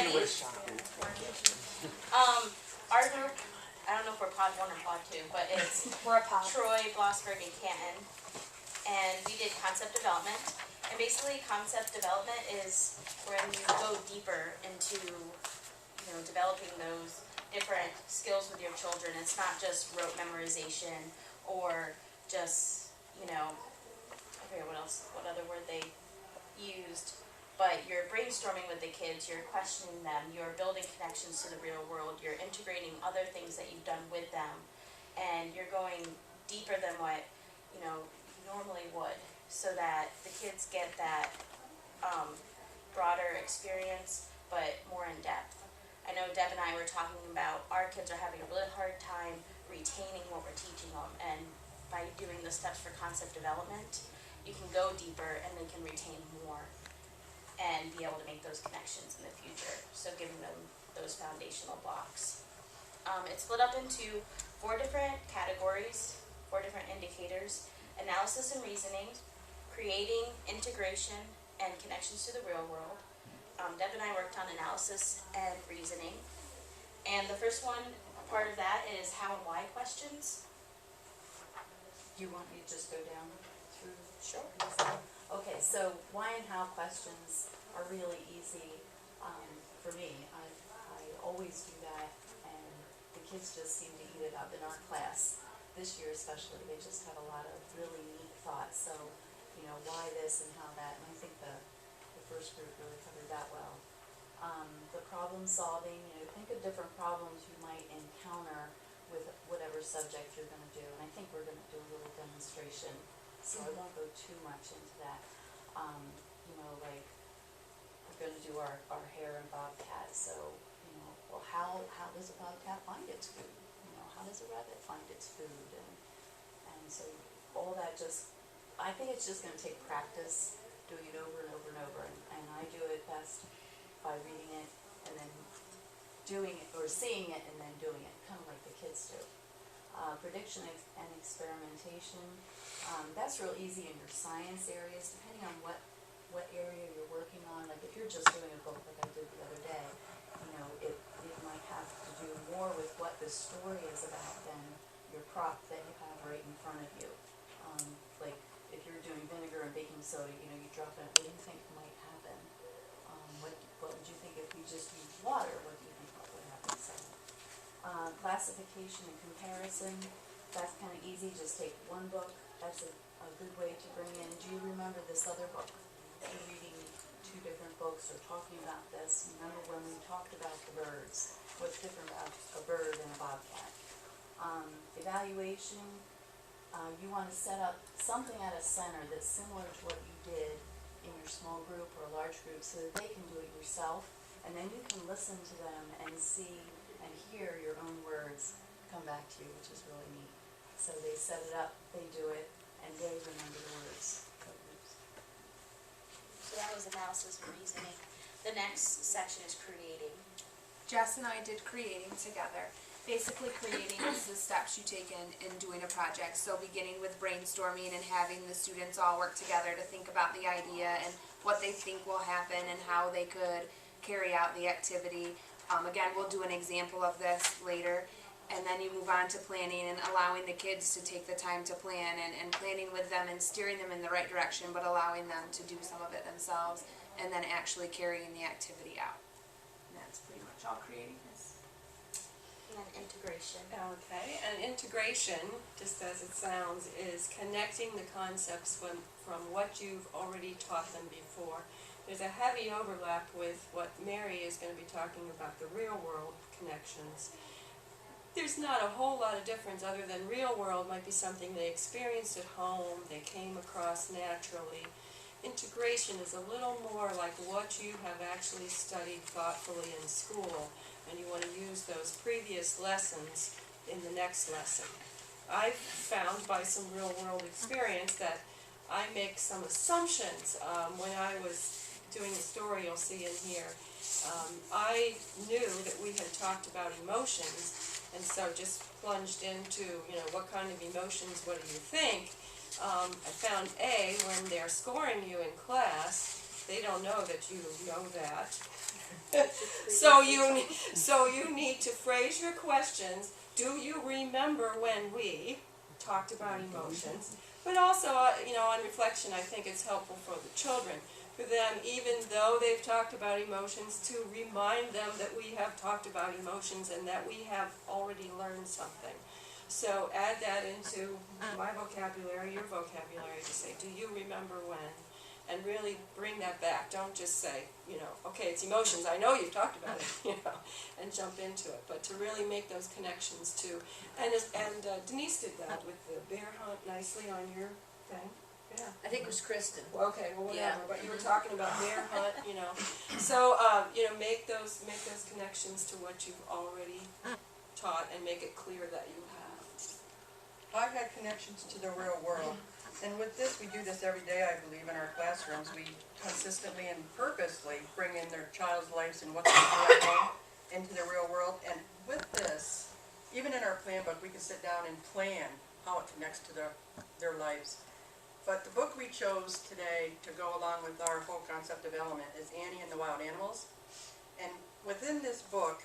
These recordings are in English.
Our group, I don't know if we're pod 1 or pod 2, but it's We're a pod. Troy, Blossburg, and Canton. And we did concept development. And basically concept development is when you go deeper into, developing those different skills with your children. It's not just rote memorization or just, I forget what other word they used. But you're brainstorming with the kids, you're questioning them, you're building connections to the real world, you're integrating other things that you've done with them, and you're going deeper than what, you normally would, so that the kids get that broader experience, but more in depth. I know Deb and I were talking about our kids are having a really hard time retaining what we're teaching them, and by doing the steps for concept development, you can go deeper and they can retain more and be able to make those connections in the future, so giving them those foundational blocks. It's split up into 4 different categories, 4 different indicators: analysis and reasoning, creating, integration, and connections to the real world. Deb and I worked on analysis and reasoning, and the first part of that is how and why questions. Do you want me to just go down through? Sure. Okay, so why and how questions are really easy for me. I always do that, and the kids just seem to eat it up in our class. This year especially, they just have a lot of really neat thoughts. So, why this and how that, and I think the first group really covered that well. The problem solving, think of different problems you might encounter with whatever subject you're going to do. And I think we're going to do a little demonstration, so I won't go too much into that. Like we're going to do our hare and bobcat. So, well, how does a bobcat find its food? How does a rabbit find its food? And so all that I think it's just going to take practice doing it over and over and over. And I do it best by reading it and then doing it, or seeing it and then doing it, kind of like the kids do. Prediction and experimentation, that's real easy in your science areas, depending on what area you're working on. Like if you're just doing a book like I did the other day, it might have to do more with what the story is about than your prop that you have right in front of you. Like if you're doing vinegar and baking soda, you drop it, what do you think might happen? What would you think if we just used water? What do you think would happen? So, classification and comparison, that's kind of easy. Just take one book. That's a good way to bring in. Do you remember this other book? You're reading 2 different books or talking about this. Remember when we talked about the birds? What's different about a bird and a bobcat? Evaluation, you want to set up something at a center that's similar to what you did in your small group or large group, so that they can do it yourself, and then you can listen to them and see and hear your own words come back to you, which is really neat. So they set it up, they do it, and they remember the words. So that was analysis and reasoning. The next section is creating. Jess and I did creating together. Basically, creating is the steps you take in doing a project. So beginning with brainstorming and having the students all work together to think about the idea and what they think will happen and how they could carry out the activity. Again, we'll do an example of this later. And then you move on to planning and allowing the kids to take the time to plan and planning with them and steering them in the right direction, but allowing them to do some of it themselves and then actually carrying the activity out. And that's pretty much all creating is. And then integration. Okay, and integration, just as it sounds, is connecting the concepts from what you've already taught them before. There's a heavy overlap with what Mary is going to be talking about, the real world connections. There's not a whole lot of difference other than real world might be something they experienced at home, they came across naturally. Integration is a little more like what you have actually studied thoughtfully in school, and you want to use those previous lessons in the next lesson. I've found by some real world experience that I make some assumptions. When I was doing the story you'll see in here, I knew that we had talked about emotions, and so just plunged into, what kind of emotions, what do you think? I found when they're scoring you in class, they don't know that you know that. So you need to phrase your questions. Do you remember when we talked about emotions? But also, on reflection, I think it's helpful for the children, for them, even though they've talked about emotions, to remind them that we have talked about emotions and that we have already learned something. So add that into my vocabulary, your vocabulary, to say, do you remember when? And really bring that back. Don't just say, okay, it's emotions, I know you've talked about it, and jump into it. But to really make those connections too. And Denise did that with the bear hunt nicely on your thing. Yeah. I think it was Kristen. Well, okay, well, whatever. Yeah. But you were talking about bear hunt, So, make those connections to what you've already taught and make it clear that you have. I've had connections to the real world. And with this, we do this every day, I believe, in our classrooms. We consistently and purposely bring in their child's lives and what they do at home into the real world. And with this, even in our plan book, we can sit down and plan how it connects to their lives. But the book we chose today to go along with our whole concept development is Annie and the Wild Animals. And within this book,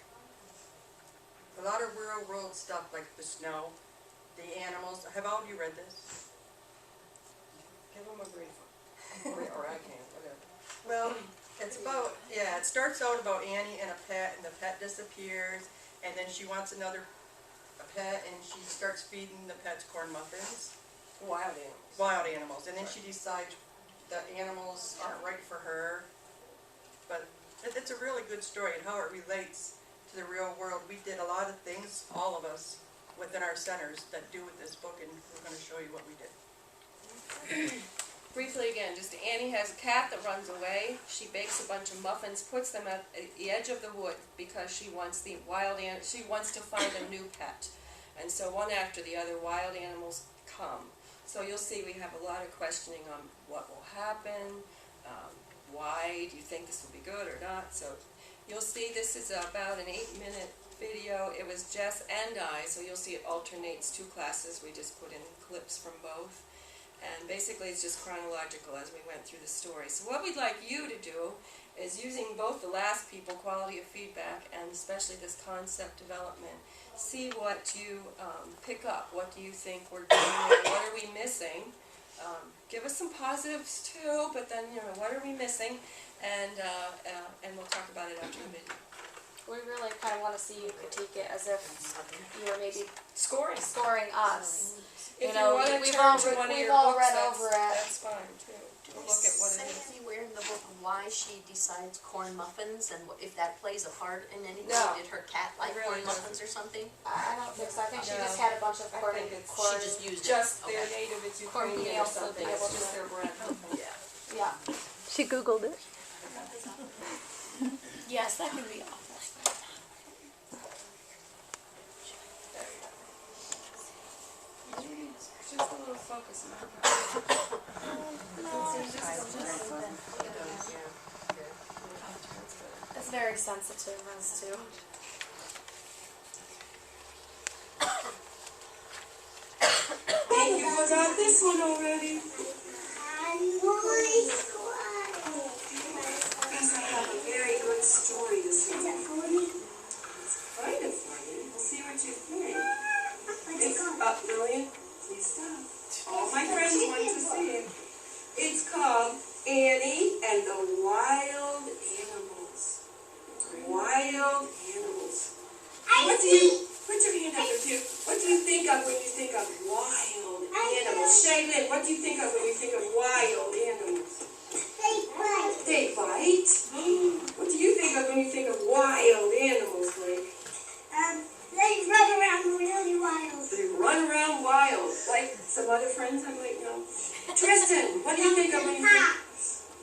a lot of real world stuff like the snow, the animals. Have all of you read this? Give them a brief one. Or I can, whatever. Well, it's about, it starts out about Annie and a pet, and the pet disappears, and then she wants a pet, and she starts feeding the pet's corn muffins. Wild animals. Wild animals. And then she decides that animals aren't right for her. But it's a really good story and how it relates to the real world. We did a lot of things, all of us, within our centers that do with this book, and we're going to show you what we did. Briefly again, just Annie has a cat that runs away. She bakes a bunch of muffins, puts them at the edge of the wood because she wants she wants to find a new pet. And so one after the other, wild animals come. So you'll see we have a lot of questioning on what will happen, why do you think this will be good or not. So you'll see this is about an 8-minute video. It was Jess and I, so you'll see it alternates 2 classes. We just put in clips from both. And basically it's just chronological as we went through the story. So what we'd like you to do is, using both the last people, quality of feedback, and especially this concept development, see what you pick up. What do you think we're doing? What are we missing? Give us some positives too, but then, what are we missing? And we'll talk about it after the video. We really kind of want to see you critique it as if you were maybe Scoring. scoring us. If you know, want to we've turn all to one of we've your all books, read over it. that's fine too. Do We'll we look at what it say is. anywhere in the book why she decides corn muffins and if that plays a part in anything? No. Did her cat like It really corn muffins or something? I don't think so. I think she No. just had a bunch of I corn. think it's- She just used it. Just their Okay. native, it's Cornmeal, Ukrainian or so something, they it's will just their bread. Yeah. Yeah. She Googled it. Yes, that can be awful. Just a little focus on It's very sensitive as to. Hey, you forgot this one already. Because I have a very good story this morning. It's kind of funny. We'll see what you think. It's Lillian, please stop. All my friends want to see it. It's called Annie and the Wild Animals. Wild Animals. Put your hand up if you, what do you think of when you think of wild animals? Shaylin, what do you think of when you think of wild animals? They bite. What do you think of when you think of wild animals, Blake? They run around really wild. They run around wild, like some other friends I might know. Tristan, what do you think of when you think?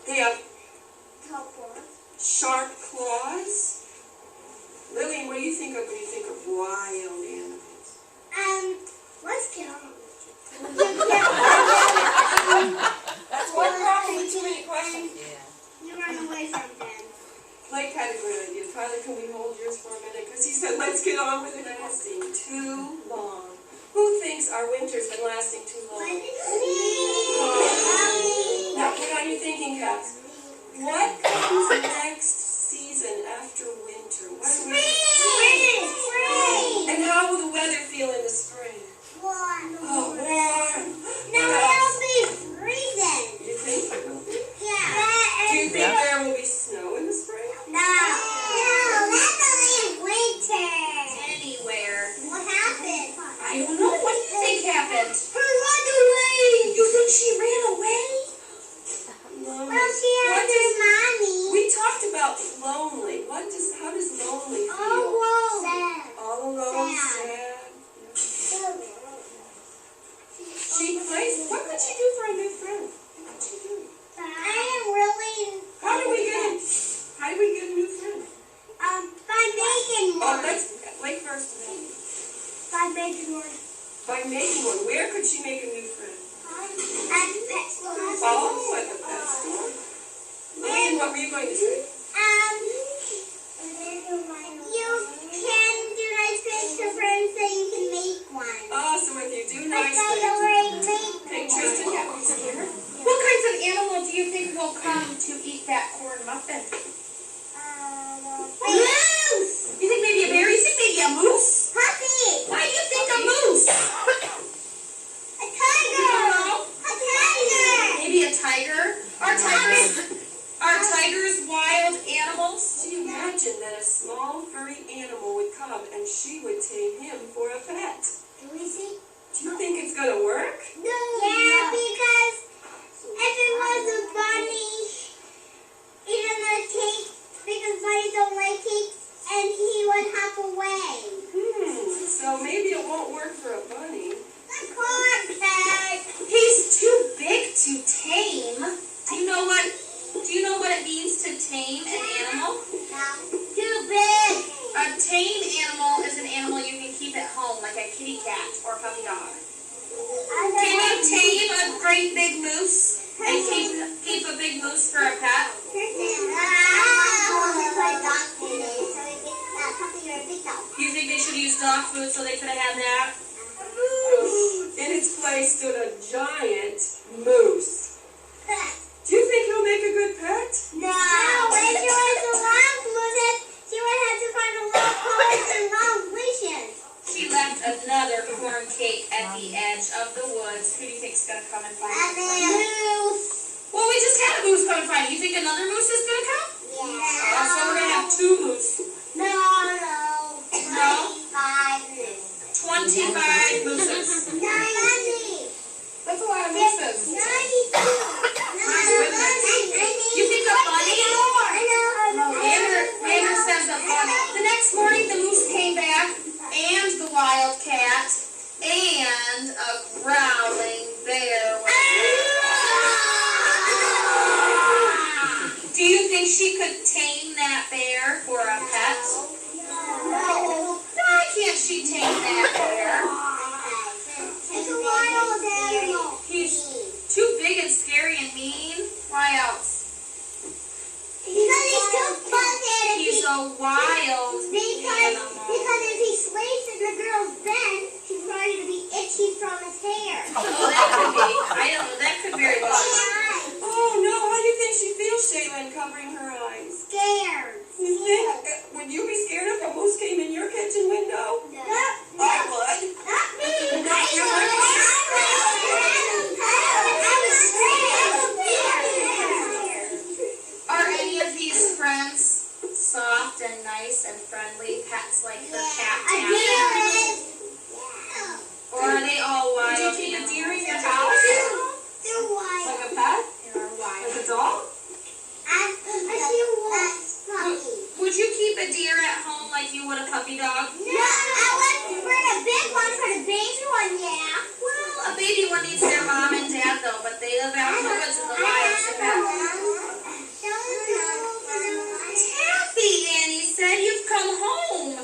They have sharp claws. Lillian, what do you think of when you think of wild animals? Let's kill them. That's one problem with too many questions. You run away from them. Blake had a good idea. Tyler, can we hold yours for a minute? Because he said, let's get on with it. Lasting too long. Who thinks our winter's been lasting too long? Now put on your thinking caps. What comes next season after winter? What are we? Spring. And how will the weather feel in the spring? Warm. Oh, warm. No, it'll be freezing. You think it will be? Yeah. Do you think there will be snow in the spring? No. No, that's only in winter. Anywhere. What happened? I don't know. What do you think happened? Her run away. You think she ran away? No. Well, she What has her does- mommy. We talked about lonely. How does lonely feel? Oh, sad. All alone, Sad. sad. She plays. What could she do for a new friend? What could she do? I am really. How do we get a new friend? By making Oh, one. let's wait first. By making one. By making one. Where could she make a new friend? At the pet store. Oh, at the pet store. Lillian, what were you going to say? You can do nice things to friends so you can make one. Oh, so if you do But nice they things. already make Hey, one. Tristan, yeah, we see her. What kinds of animal do you think will come to eat that corn muffin? Moose! You think maybe a bear? You think maybe a moose? Puppy! Why do you think a moose? A tiger! A tiger! Maybe a tiger? Are tigers wild animals? Do you imagine that a small furry animal would come and she would tame him for a pet? Do we see? Do you think it's gonna work? No. Yeah, because if it was a bunny, even the cake, because bunnies don't like cake, and he would hop away. So maybe it won't work for a bunny. The corn pig! He's too big to tame. Do you know what it means to tame an animal? No. Too big! A tame animal is an animal you can keep at home, like a kitty cat or a puppy dog. Can you tame a great big moose and keep a big moose for a pet? You think they should use dog food so they could have had that? In its place stood a giant moose. Do you think he'll make a good pet? No, when she was a long moose, she would have to find a long colors and long wishes. She left another corn cake at the edge of the woods. Who do you think's gonna come and find And it? then a moose. Well, we just had a moose come and find it. You think another moose is gonna come? Yeah. So we're gonna have two moose. No. 25 moose. 25 mooses. 90. That's a lot of mooses. 92. You think a bunny? Xander says a bunny. The next morning, the moose came back, and the wildcat, and a growling bear. Do you think she could tame that bear for a pet? No. Why can't she tame that bear? It's a wild animal. He's too big and scary and mean. Why else? Because he's too fuzzy. He's a wild animal. Because if he sleeps in the girl's bed, she's probably going to be itchy from his hair. Oh, that could be. I don't know. That could very well be. Oh no, how do you think she feels, Shaylin, covering her eyes? Scared. You think, would you be scared if a moose came in your kitchen window? No. I would. Not me. Are any of these friends soft and nice and friendly pets like her cat Taffy? Or are they all wild? Would you keep a deer in your animals? house? They're wild. Like a pet? They're wild. Like a dog? Would you keep a deer at home like you would a puppy dog? No, I would bring a big one for the baby one, yeah. Well, a baby one needs their mom and dad though, but they live out in the woods in the wild, so Taffy, Annie said you've come home.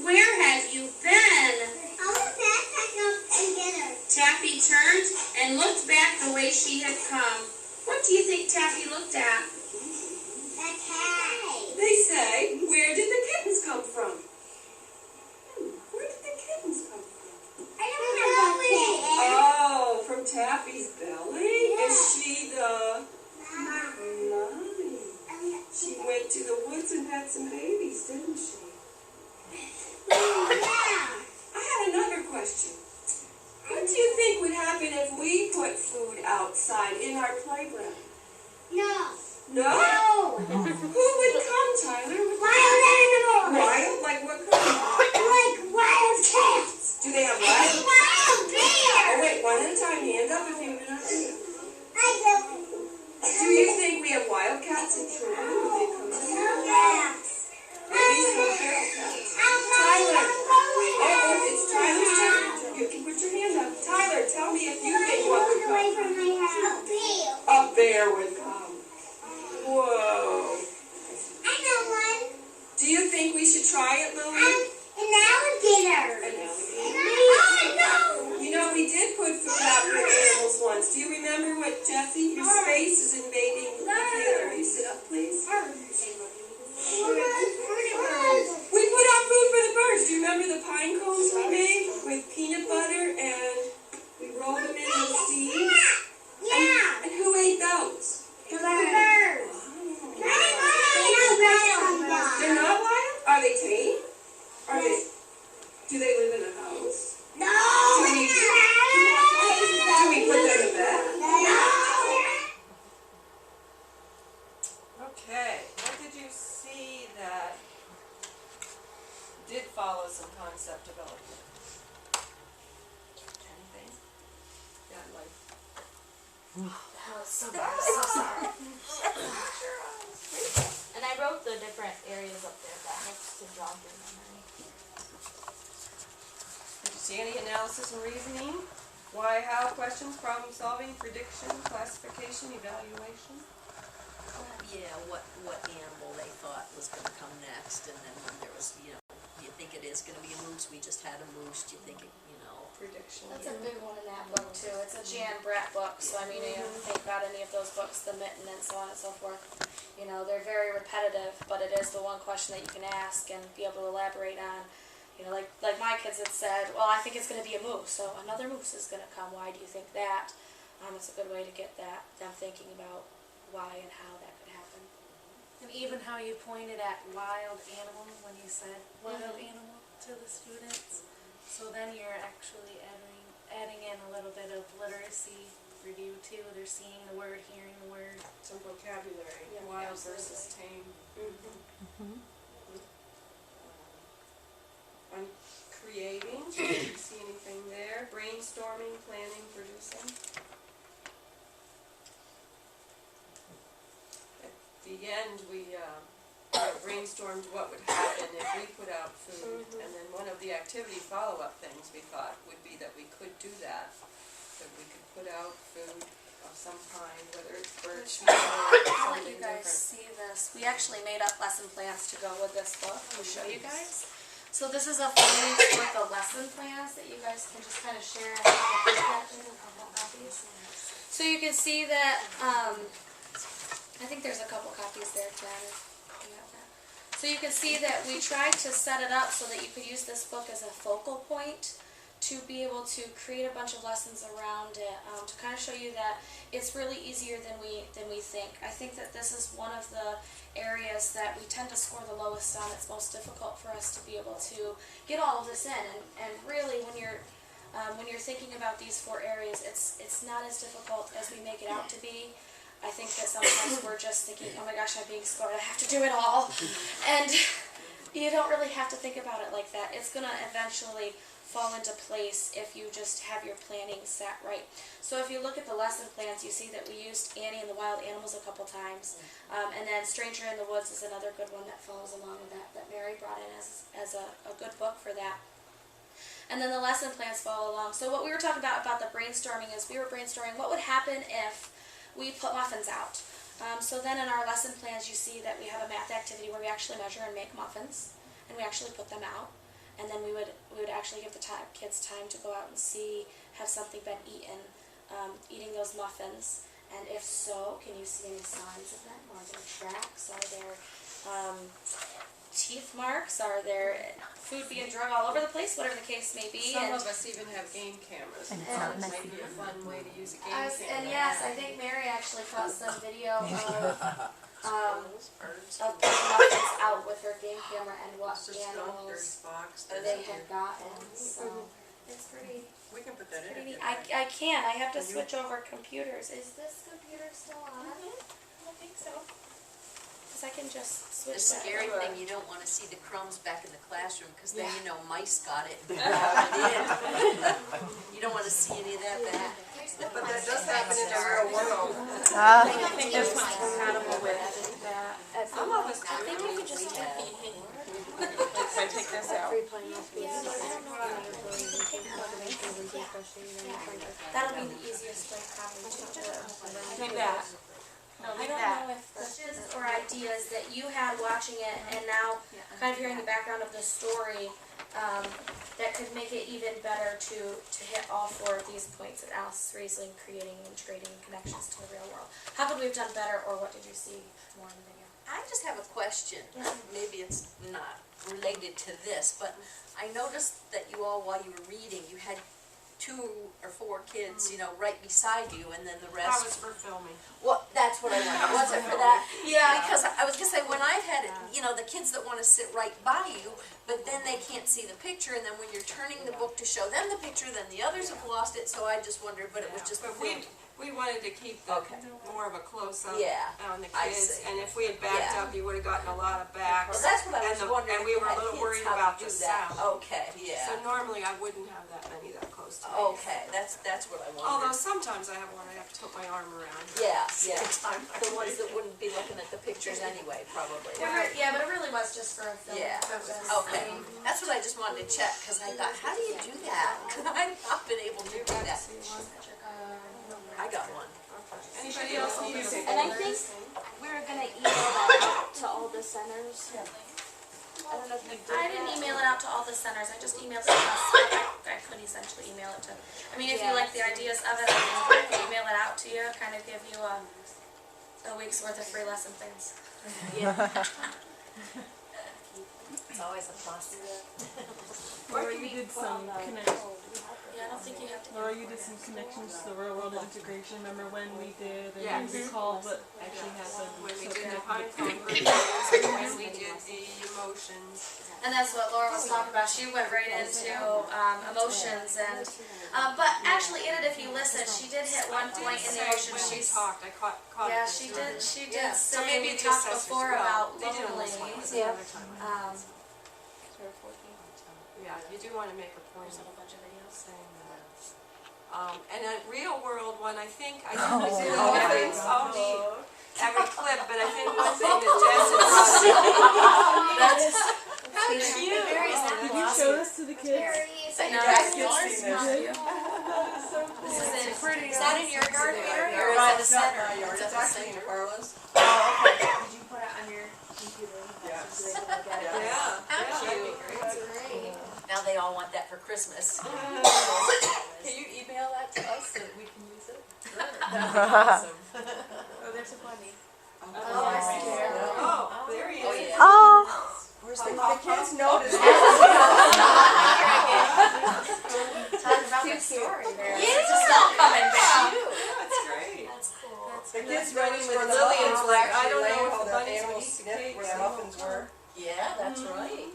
Where have you been? I want to backpack up and get her. Taffy turned and looked went to the woods and had some babies, didn't she? Yeah. I had another question. What do you think would happen if we put food outside in our playground? No. No? No. Who would come, Tyler? Wild animals. Wild? Like what kind? Like wild cats. Do they have wild? Wild Oh, bears. wait, one at a time. Hand up if you have an idea. I don't. Do you think we have wildcats in children? Would they come to you? Yeah. Maybe some feral cats. Tyler. Oh, it's Tyler's turn. You can put your hand up. Tyler, tell me if you think what would away come. from my house. A bear would come. Whoa. I know one. Do you think we should try it, Lily? An alligator. An alligator. Oh, no. You know, we did put food out for animals once. Do you remember what, Jessie? Your space is invading the theater. Will you sit up, please? We put out food for the birds. Do you remember the pine cones we made with peanut butter and we rolled them in with seeds? Yeah. And who ate those? The birds. They're not wild? Are they tame? Are they? Do they live in a house? No. Do we put them in bed? Okay, what did you see that did follow some concept development? Anything? Yeah, like. That was so bad, so sorry. And I wrote the different areas up there that helps to jog your memory. Did you see any analysis and reasoning? Why, how, questions, problem solving, prediction, classification, evaluation? Yeah, what animal they thought was gonna come next, and then when there was, do you think it is gonna be a moose? We just had a moose, do you think it, Prediction. That's a big one in that book too. It's a Jan Brett book, so I mean, you have to think about any of those books, The Mitten and so on and so forth. You know, they're very repetitive, but it is the one question that you can ask and be able to elaborate on. You know, like my kids had said, well, I think it's going to be a moose, so another moose is going to come. Why do you think that? It's a good way to get them thinking about why and how that could happen. And even how you pointed at wild animal when you said wild animal to the students. So then you're actually adding in a little bit of literacy review too. They're seeing the word, hearing the word. Some vocabulary, Yeah, wild absolutely. versus tame. On creating, do you see anything there? Brainstorming, planning, producing? At the end, we brainstormed what would happen if we put out food, and then one of the activity follow-up things we thought would be that we could do that we could put out food of some kind, whether it's bird feed or I'll let you something guys different. see this. We actually made up lesson plans to go with this book to show you guys. So this is a full week's worth of lesson plans that you guys can just kind of share and have a couple copies. So you can see that, I think there's a couple copies there, Chad. So you can see that we tried to set it up so that you could use this book as a focal point to be able to create a bunch of lessons around it, to kind of show you that it's really easier than we think. I think that this is one of the areas that we tend to score the lowest on. It's most difficult for us to be able to get all of this in, and really when you're thinking about these 4 areas, it's not as difficult as we make it out to be. I think that sometimes we're just thinking, oh my gosh, I'm being scored, I have to do it all. And you don't really have to think about it like that. It's going to eventually fall into place if you just have your planning set right. So if you look at the lesson plans, you see that we used Annie and the Wild Animals a couple times. And then Stranger in the Woods is another good one that follows along with that Mary brought in as a good book for that. And then the lesson plans follow along. So what we were talking about the brainstorming is we were brainstorming what would happen if we put muffins out. So then in our lesson plans you see that we have a math activity where we actually measure and make muffins, and we actually put them out, and then we would actually give the kids time to go out and see, have something been eaten, eating those muffins, and if so, can you see any signs of them? Are there tracks? Are there teeth marks? Are there food being drug all over the place? Whatever the case may be. Some of us even have game cameras, and that might be a fun way to use a game camera. And yes, I think Mary actually caught some video of their game camera and what Mr. Skunk, there's animals Fox, they there's had gotten, so it's pretty, we can put that in. pretty if neat. you like. I can, I have to Can you? switch over computers. Is this computer still on? I think so. Cause I can just The switch that scary over. thing, you don't wanna see the crumbs back in the classroom, cause then you know mice got it and brought it in. You don't wanna see any of that back. But that does happen in the real world. I don't think it's compatible with that. Some of us I think you could just do it. If I take this out. That'll be the easiest way probably to do it. Leave that. No, I leave don't that. know if questions or ideas that you had watching it and now kind of hearing the background of the story, that could make it even better to hit all four of these points that Alice is raising, creating, integrating connections to the real world. How could we have done better, or what did you see more in the video? I just have a question, maybe it's not related to this, but I noticed that you all, while you were reading, you had 2 or 4 kids, you know, right beside you, and then the That rest. was for filming. Well, that's what I wanted, was it for that? Yeah. Because I was gonna say, when I've had, you know, the kids that wanna sit right by you, but then they can't see the picture, and then when you're turning the book to show them the picture, then the others have lost it, so I just wondered, but it was just the But film. we wanted to keep the, Okay. more of a close-up Yeah, on the I kids, see. and if we had backed Yeah. up, you would've gotten a lot of backs. Well, that's what I and was the- wondering, and if we you were a had little kids, worried how to about do the that. sound. Okay, yeah. So normally I wouldn't have that many that close to me. Okay, that's what I Although wondered. sometimes I have one I have to put my arm around. Yeah, yeah, the ones that wouldn't be looking at the pictures anyway, probably. Yeah, but it really was just for a film Yeah, purpose. okay, that's what I just wanted to check, cause I thought, how do you do that? I've not been able to do Got to that. see one. I got one. Anybody else need a And I think we're gonna email that out to all the centers. I don't know if you did I didn't that. email it out to all the centers, I just emailed it to us. I could essentially email it to, I mean, if you like the ideas of it, I can email it out to you, kind of give you a week's worth of free lesson plans. It's always a plus. Laura, you did some connections. Yeah, I don't think you have to. Laura, you did some connections to the real world integration. Remember when we did, and Yes. you recalled what actually happened? When we So did the connected. pine cone reviews, and when we did the emotions. And that's what Laura was talking about. She went right into emotions and, but actually in it, if you listen, she did hit one point in the emotions. When we She's, talked, I caught yeah, it. she did Yeah, so say, maybe we the talked assessors, before well, about they did on this one, lonely. but another time. Um, Yeah, you do want to make a point there's of a bunch of videos. saying that. And a real world one, I think, I did one thing, oh neat, every clip, but I think one thing that Jess had brought up. How cute! Did you show this to the kids? No, guys yours, can see not this. you. This is pretty. Is that in your yard, Mary, or is No, it a it's not center? my yard, it's actually in Carla's. Did you put it on your computer? Yes. Yeah. How yeah, that'd be cute. great. That's great. Now they all want that for Christmas. Can you email that to us so that we can use it? Sure. That'd be awesome. Oh, there's a bunny. Oh, I see. Oh, there he is. yeah. Oh. Where's the kids noticed? Talk about the story there. Yeah. It's just all coming back. That's great. That's cool. The kids running with Where the Lillian's muffins, like, I actually don't know laying if how the the bunnies would animals eat the sniffed cake, where the so- muffins were. Yeah, that's right.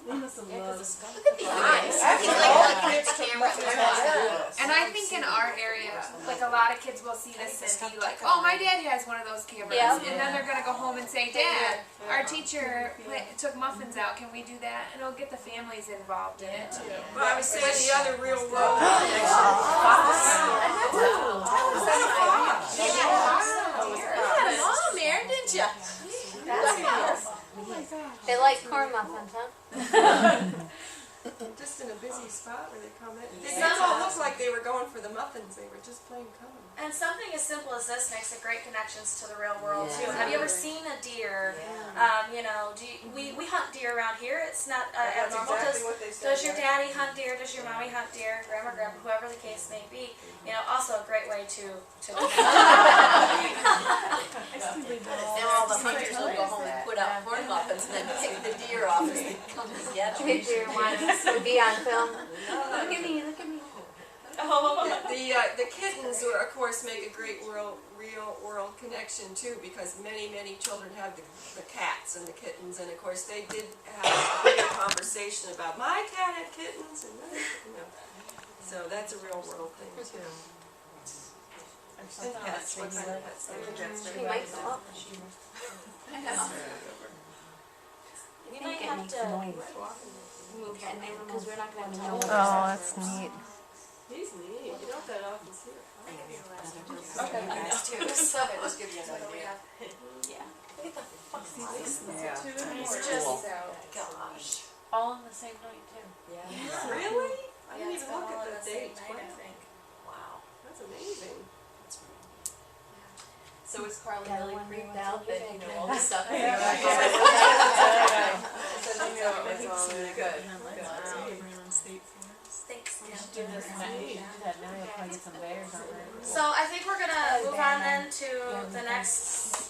They must have loved. Look at the eyes. Actually, like all the the kids took muffins home. And I think in our area, like a lot of kids will see this and be like, oh, my dad has one of those cameras. Yeah. And then they're going to go home and say, Dad, our teacher took muffins out. Can we do that? And it'll get the families involved in it too. But I was saying the other real world connection. You had a mom there, didn't you? They like corn muffins, huh? Just in a busy spot where they come in. They didn't all look like they were going for the muffins, they were just plain coming. And something as simple as this makes a great connections to the real world too. Yeah. Have you ever seen a deer? You know, we hunt deer around here. It's not That's abnormal. exactly what they said. Does your daddy hunt deer? Does your mommy hunt deer? Grandma, grandpa, whoever the case may be. You know, also a great way to Now all the hunters will go home and put out corn muffins and then pick the deer off as they come to get them. Picture one would be on film. Look at me, look at me. The kittens, of course, make a great real world connection too, because many children have the cats and the kittens, and of course they did have a bigger conversation about my cat had kittens, and so that's a real world thing too. And pets, what kind of pets? He might go up. I know. We might have to move him because we're not going to have to. Oh, that's neat. He's neat, you don't that often see it. Okay, nice too. So just give you an idea. Yeah. It's just, Gosh. all on the same night too. Yeah. Really? I Yeah, didn't it's even all look on at the the same date. night, I think. Wow, that's amazing. So it's probably really freaked out that, you know, all this stuff. Yeah. Good. Thanks. So I think we're gonna move on then to the next,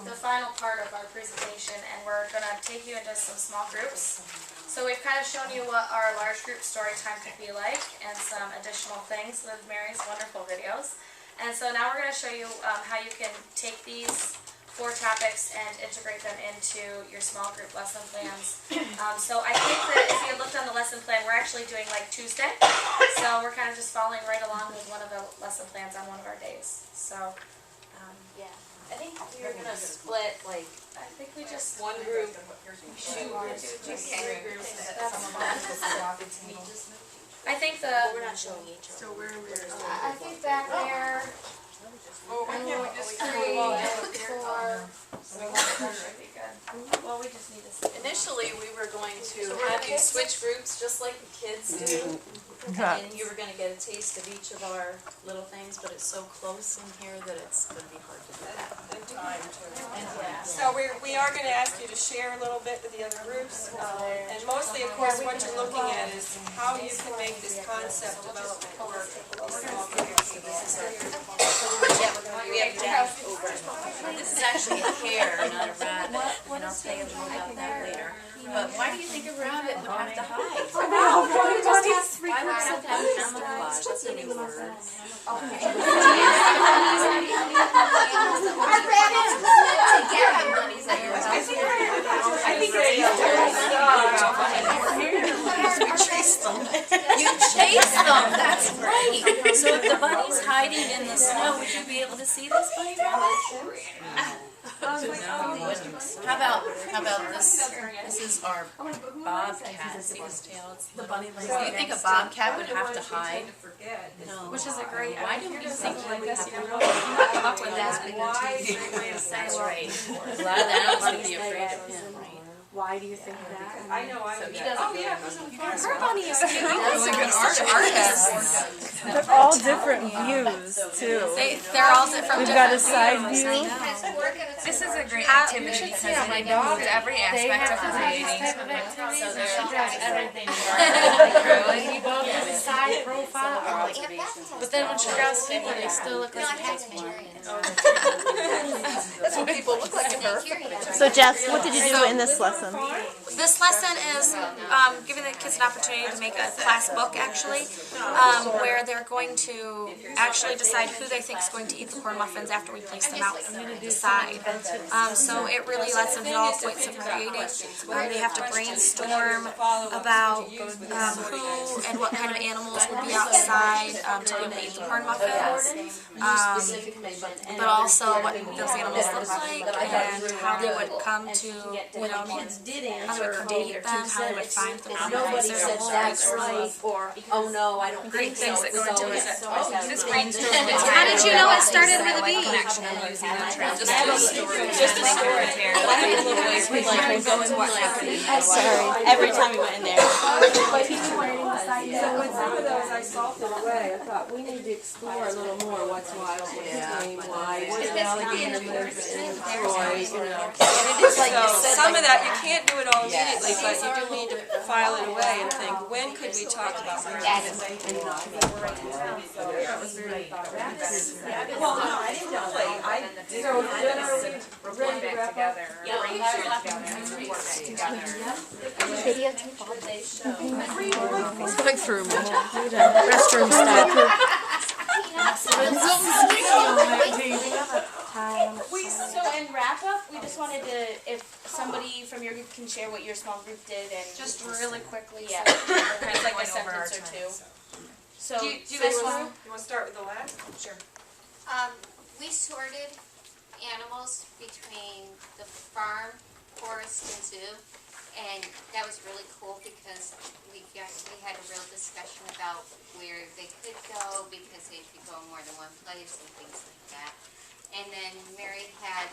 the final part of our presentation, and we're gonna take you into some small groups. So we've kind of shown you what our large group story time could be like, and some additional things with Mary's wonderful videos. And so now we're gonna show you how you can take these 4 topics and integrate them into your small group lesson plans. So I think that if you looked on the lesson plan, we're actually doing like Tuesday. So we're kind of just following right along with one of the lesson plans on one of our days. So Yeah. I think we were gonna split like I think we just, one group. I think But we're not showing each other. So where is I think back there, Oh, why can't we just three, create 4, that should be good. Well, we just need to see. Initially, we were going to have you switch groups just like the kids do. And you were gonna get a taste of each of our little things, but it's so close in here that it's gonna be hard to do that. So we are going to ask you to share a little bit with the other groups, and mostly, of course, what you're looking at is how you can make this concept development work in small groups. This is actually a hare, not a rabbit, and I'll tell you more about that later. But why do you think a rabbit would have to hide? Why would something camouflage? That's a new word. We chase them. You chase them, that's right. So if the bunny's hiding in the snow, would you be able to see this bunny rabbit? How about this? This is our bobcat. See his tail? It's the bunny. Do you think a bobcat would have to hide? No. Which is a great Why do idea. you think we would have to hide? Come up with that. That's right. A lot of animals would be afraid of him, right? Why do you think that? I know, oh yeah, it wasn't fun. Her bunny is cute. That's a good artist. They're all different views, too. They're all different. We've got a side view. This is a great activity because it includes every aspect of creating. So there's everything. Really? You both have a side profile. But then when she draws people, they still look like cats. That's what people look like in her. So, Jess, what did you do in this lesson? This lesson is giving the kids an opportunity to make a class book, actually, where they're going to actually decide who they think is going to eat the corn muffins after we place them out and decide. So it really lets them hit all points of creating. They have to brainstorm about who and what kind of animals would be outside to be able to eat the corn muffins, but also what those animals look like and how they would come to, you know, how they would come to eat them, how they would find them. There's a whole right, or, oh no, I don't great think so. things that go into it. This brainstorming. How did you know it started with a bee? Connection and using the term. Just a story. Sorry. Every time we went in there. So with some of those I salted away, I thought we need to explore a little more what's wild, what's tame, why, where the alligator lives in Troy, you know. So some of that, you can't do it all immediately, but you do need to file it away and think, when could we talk about rabbits? Well, no, I didn't know, like, I did. We're going back together. brainstorm together and work together. It's going through restroom stuff. So in wrap up, we just wanted to, if somebody from your group can share what your small group did and. Just really quickly. Yeah, so kind of like a sentence or two. So. Do you guys want? You wanna start with the last? Sure. We sorted animals between the farm, forest, and zoo, and that was really cool because we had a real discussion about where they could go because they could go more than one place and things like that. And then Mary had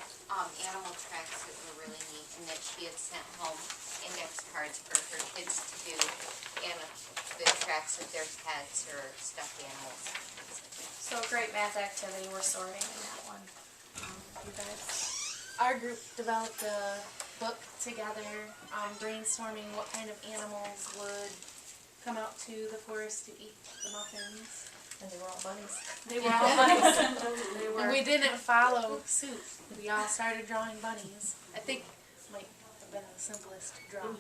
animal tracks that were really neat and that she had sent home index cards for her kids to do, and the tracks of their pets or stuffed animals. So a great math activity we're sorting in that one. You guys. Our group developed a book together, brainstorming what kind of animals would come out to the forest to eat the muffins. And they were all bunnies. They were all bunnies. And we didn't follow suit. We all started drawing bunnies. I think might have been the simplest drawing.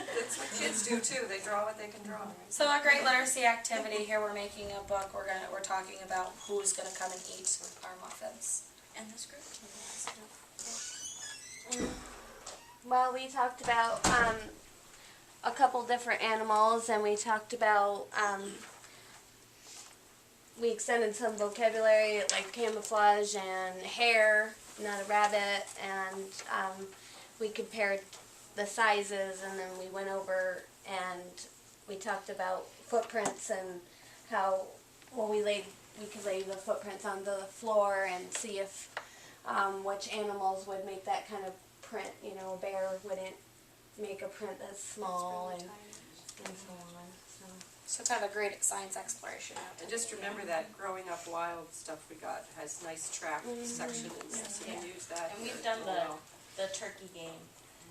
That's what kids do too, they draw what they can draw. So a great literacy activity here. We're making a book. We're talking about who's gonna come and eat our muffins. And this group? Well, we talked about a couple different animals, and we talked about we extended some vocabulary like camouflage and hare, not a rabbit, and we compared the sizes, and then we went over and we talked about footprints and how we could lay the footprints on the floor and see if which animals would make that kind of print. You know, a bear wouldn't make a print that's small and so on. So kind of a great science exploration. And just remember that Growing Up Wild stuff we got has nice track section in there, so you can use that. And we've here done as well. the turkey game,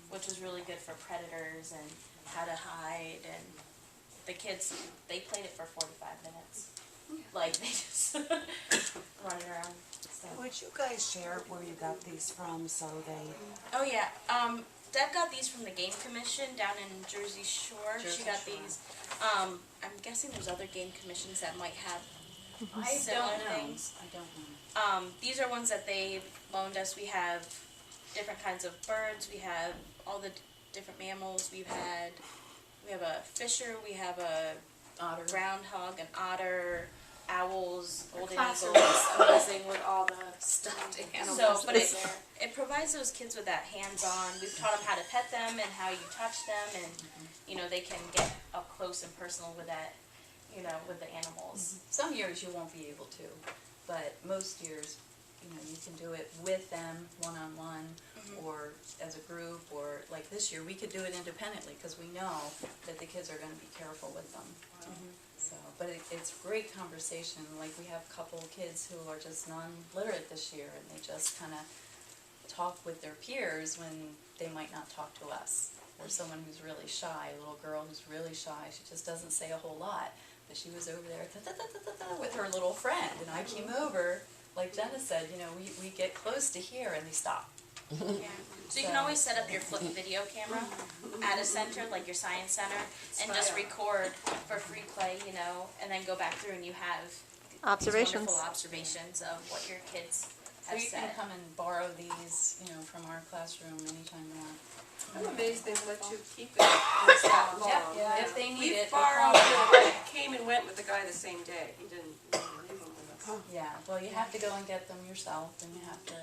which is really good for predators and how to hide, and the kids, they played it for 45 minutes. Like, they just running around. So. Would you guys share where you got these from so they... Oh yeah, Deb got these from the Game Commission down in Jersey Shore. She got these. I'm guessing there's other game commissions that might have similar things. I don't know. These are ones that they loaned us. We have different kinds of birds. We have all the different mammals. We have a fisher. We have a groundhog, an otter, owls, golden Class eagles. is amazing with all the stuffed animals. So, but there. it provides those kids with that hands-on. We've taught them how to pet them and how you touch them, and you know, they can get up close and personal with that, you know, with the animals. Some years you won't be able to, but most years, you know, you can do it with them one-on-one or as a group, or like this year we could do it independently because we know that the kids are going to be careful with them. So, but it's great conversation. Like, we have a couple of kids who are just non-literate this year, and they just kind of talk with their peers when they might not talk to us. Or someone who's really shy, a little girl who's really shy. She just doesn't say a whole lot, but she was over there with her little friend, and I came over, like Jenna said, you know, we get close to here, and they stop. Yeah. So you can always set up your flip video camera at a center, like your science center, and just record for free play, you know, and then go back through and you have Observations. these wonderful observations of what your kids So have you said. can come and borrow these, you know, from our classroom anytime you want. I'm amazed they let you keep it that long. Yeah, if they need We it. borrowed it, came and went with the guy the same day. He didn't leave them with us. Yeah, well, you have to go and get them yourself, and you have to